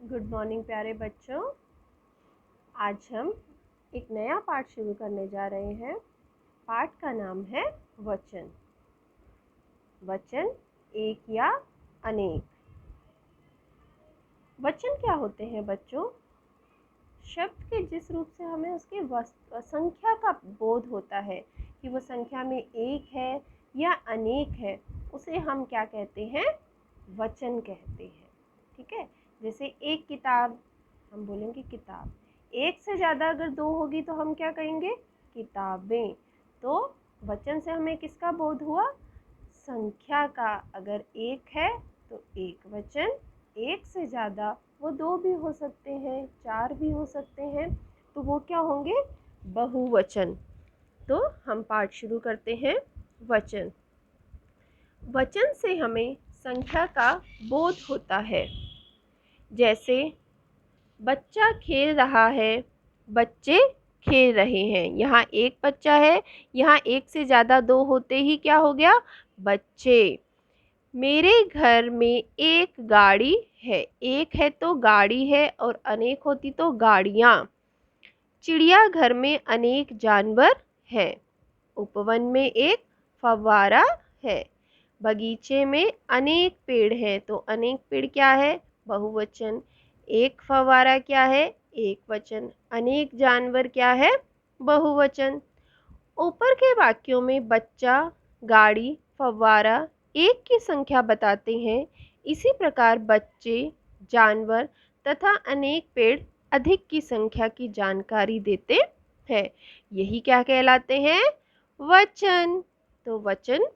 Good morning प्यारे बच्चों। आज हम एक नया पाठ शुरू करने जा रहे हैं। पाठ का नाम है वचन। वचन एक या अनेक। वचन क्या होते हैं बच्चों? शब्द के जिस रूप से हमें उसकी संख्या का बोध होता है कि वो संख्या में एक है या अनेक है, उसे हम क्या कहते हैं? वचन कहते हैं। ठीक है, जैसे एक किताब, हम बोलेंगे किताब। एक से ज़्यादा अगर दो होगी तो हम क्या कहेंगे? किताबें। तो वचन से हमें किसका बोध हुआ? संख्या का। अगर एक है तो एक वचन, एक से ज़्यादा वो दो भी हो सकते हैं, चार भी हो सकते हैं, तो वो क्या होंगे? बहुवचन। तो हम पाठ शुरू करते हैं। वचन। वचन से हमें संख्या का बोध होता है। जैसे बच्चा खेल रहा है, बच्चे खेल रहे हैं। यहाँ एक बच्चा है, यहाँ एक से ज़्यादा दो होते ही क्या हो गया? बच्चे। मेरे घर में एक गाड़ी है। एक है तो गाड़ी है, और अनेक होती तो गाड़ियाँ। चिड़ियाघर में अनेक जानवर हैं। उपवन में एक फव्वारा है। बगीचे में अनेक पेड़ हैं। तो अनेक पेड़ क्या है? बहुवचन। एक फव्वारा क्या है? एक वचन। अनेक जानवर क्या है? बहुवचन। ऊपर के वाक्यों में बच्चा, गाड़ी, फव्वारा एक की संख्या बताते हैं। इसी प्रकार बच्चे, जानवर तथा अनेक पेड़ अधिक की संख्या की जानकारी देते हैं। यही क्या कहलाते हैं? वचन। तो वचन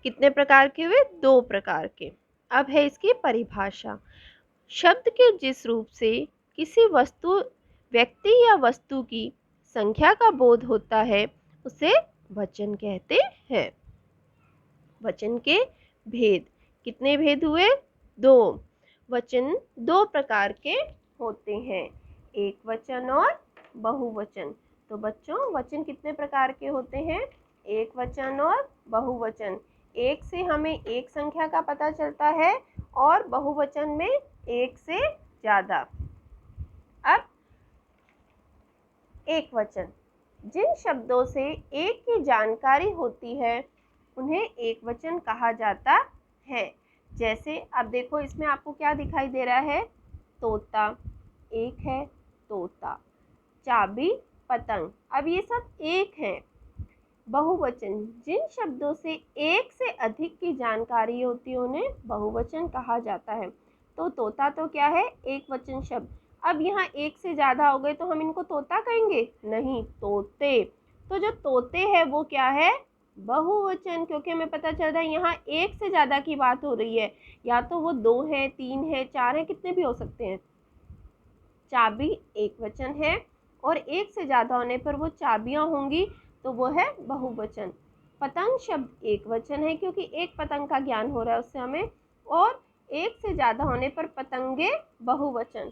कितने प्रकार के हुए? दो प्रकार के। अब है इसकी परिभाषा। शब्द के जिस रूप से किसी वस्तु, व्यक्ति या वस्तु की संख्या का बोध होता है, उसे वचन कहते हैं। वचन के भेद। कितने भेद हुए? दो। वचन दो प्रकार के होते हैं, एक वचन और बहुवचन। तो बच्चों, वचन कितने प्रकार के होते हैं? एक वचन और बहुवचन। एक से हमें एक संख्या का पता चलता है, और बहुवचन में एक से ज़्यादा। अब एक वचन। जिन शब्दों से एक की जानकारी होती है, उन्हें एक वचन कहा जाता है। जैसे अब देखो, इसमें आपको क्या दिखाई दे रहा है? तोता। एक है तोता। चाबी, पतंग। अब ये सब एक हैं। बहुवचन। जिन शब्दों से एक से अधिक की जानकारी होती है, उन्हें बहुवचन कहा जाता है। तो तोता तो क्या है? एक वचन शब्द। अब यहाँ एक से ज़्यादा हो गए तो हम इनको तोता कहेंगे? नहीं, तोते। तो जो तोते हैं वो क्या है? बहुवचन, क्योंकि हमें पता चल रहा है यहाँ एक से ज़्यादा की बात हो रही है। या तो वो दो है, तीन है, चार है, कितने भी हो सकते हैं। चाबी एक वचन है, और एक से ज़्यादा होने पर वो चाबियाँ होंगी, तो वो है बहुवचन। पतंग शब्द एक वचन है, क्योंकि एक पतंग का ज्ञान हो रहा है उससे हमें, और एक से ज़्यादा होने पर पतंगे बहुवचन।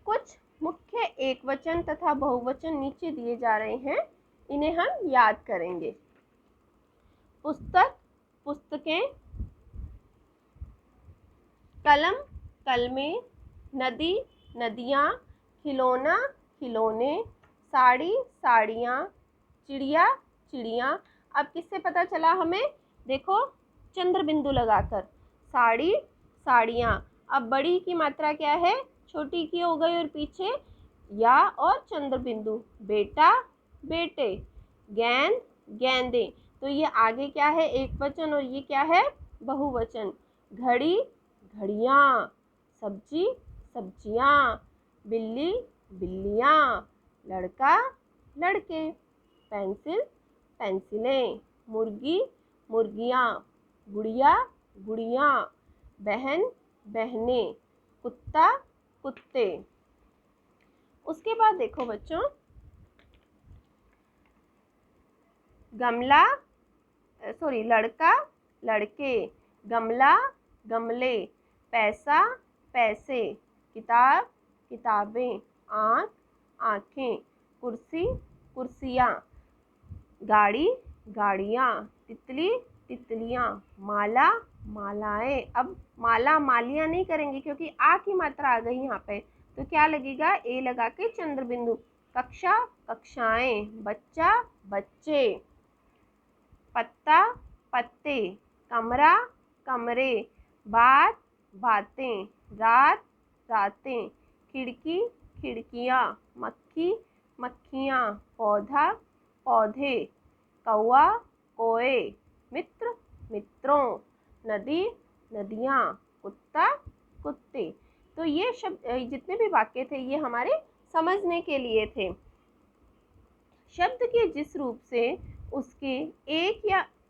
कुछ मुख्य एक वचन तथा बहुवचन नीचे दिए जा रहे हैं, इन्हें हम याद करेंगे। पुस्तक, पुस्तकें। कलम, कलमें। नदी, नदियाँ। खिलौना, खिलौने। साड़ी, साड़ियाँ। चिड़िया, चिड़ियाँ। अब किससे पता चला हमें? देखो, चंद्र बिंदु लगाकर। साड़ी, साड़ियाँ। अब बड़ी की मात्रा क्या है? छोटी की हो गई, और पीछे या और चंद्र बिंदु। बेटा, बेटे। गेंद, गेंदे। तो ये आगे क्या है? एक वचन, और ये क्या है? बहुवचन। घड़ी, घड़ियाँ। सब्जी, सब्जियाँ। बिल्ली, बिल्लियाँ। लड़का, लड़के। पेंसिल, पेंसिलें। मुर्गी, मुर्गियाँ। गुड़िया, गुड़ियाँ। बहन, बहनें। कुत्ता, कुत्ते। उसके बाद देखो बच्चों, गमला, लड़का, लड़के। गमला, गमले। पैसा, पैसे। किताब, किताबें। आँख, आँखें। कुर्सी, कुर्सियाँ। गाड़ी, गाड़ियाँ। तितली, तितलियाँ, माला मालाएं। अब माला मालियाँ नहीं करेंगे क्योंकि आ की मात्रा आ गई यहाँ पे, तो क्या लगेगा, ए लगा के चंद्र बिंदु। कक्षा कक्षाएं, बच्चा बच्चे, पत्ता पत्ते, कमरा कमरे, बात बातें, रात रातें, खिड़की खिड़कियाँ, मक्खी मक्खियाँ, पौधा पौधे, कौआ कोए, मित्र मित्रों, नदी नदियाँ, कुत्ता कुत्ते। तो ये शब्द, जितने भी वाक्य थे ये हमारे समझने के लिए थे। शब्द के जिस रूप से उसके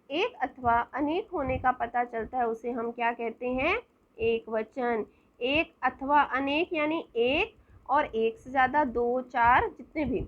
एक अथवा अनेक होने का पता चलता है उसे हम क्या कहते हैं, एक वचन। एक अथवा अनेक यानी एक और एक से ज़्यादा, दो चार, जितने भी।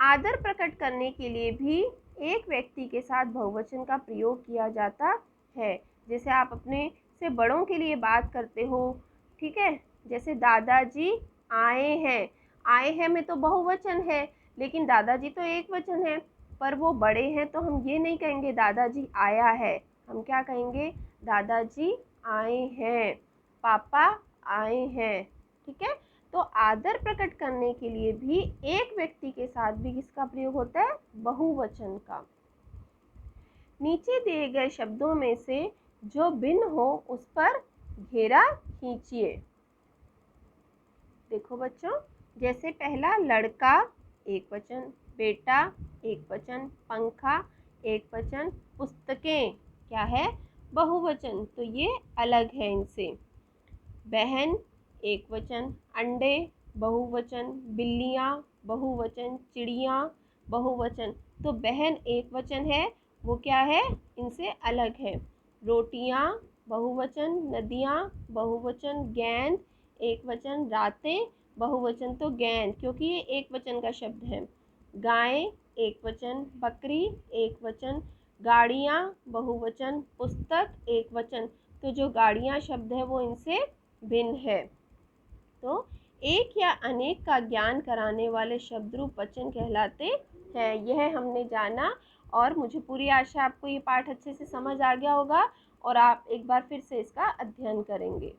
आदर प्रकट करने के लिए भी एक व्यक्ति के साथ बहुवचन का प्रयोग किया जाता है। जैसे आप अपने से बड़ों के लिए बात करते हो, ठीक है, जैसे दादाजी आए हैं। आए हैं में तो बहुवचन है, लेकिन दादाजी तो एक वचन है। पर वो बड़े हैं तो हम ये नहीं कहेंगे दादाजी आया है, हम क्या कहेंगे, दादाजी आए हैं, पापा आए हैं। ठीक है, तो आदर प्रकट करने के लिए भी एक व्यक्ति के साथ भी किसका प्रयोग होता है, बहुवचन का। नीचे दिए गए शब्दों में से जो भिन्न हो उस पर घेरा खींचिए। देखो बच्चों, जैसे पहला लड़का एक वचन, बेटा एक वचन, पंखा एक वचन, पुस्तकें क्या है, बहुवचन, तो ये अलग है इनसे। बहन एक वचन, अंडे बहुवचन, बिल्लियाँ बहुवचन, चिड़ियाँ बहुवचन। तो बहन एक वचन है, वो क्या है, इनसे अलग है। रोटियाँ बहुवचन, नदियाँ बहुवचन, गेंद एक वचन, रातें बहुवचन, तो गेंद, क्योंकि ये एक वचन का शब्द है। गाय एक वचन, बकरी एक वचन, गाड़ियाँ बहुवचन, पुस्तक एक वचन। तो जो गाड़ियाँ शब्द है वो इनसे भिन्न है। तो एक या अनेक का ज्ञान कराने वाले शब्द रूप वचन कहलाते हैं। यह हमने जाना, और मुझे पूरी आशा आपको ये पाठ अच्छे से समझ आ गया होगा और आप एक बार फिर से इसका अध्ययन करेंगे।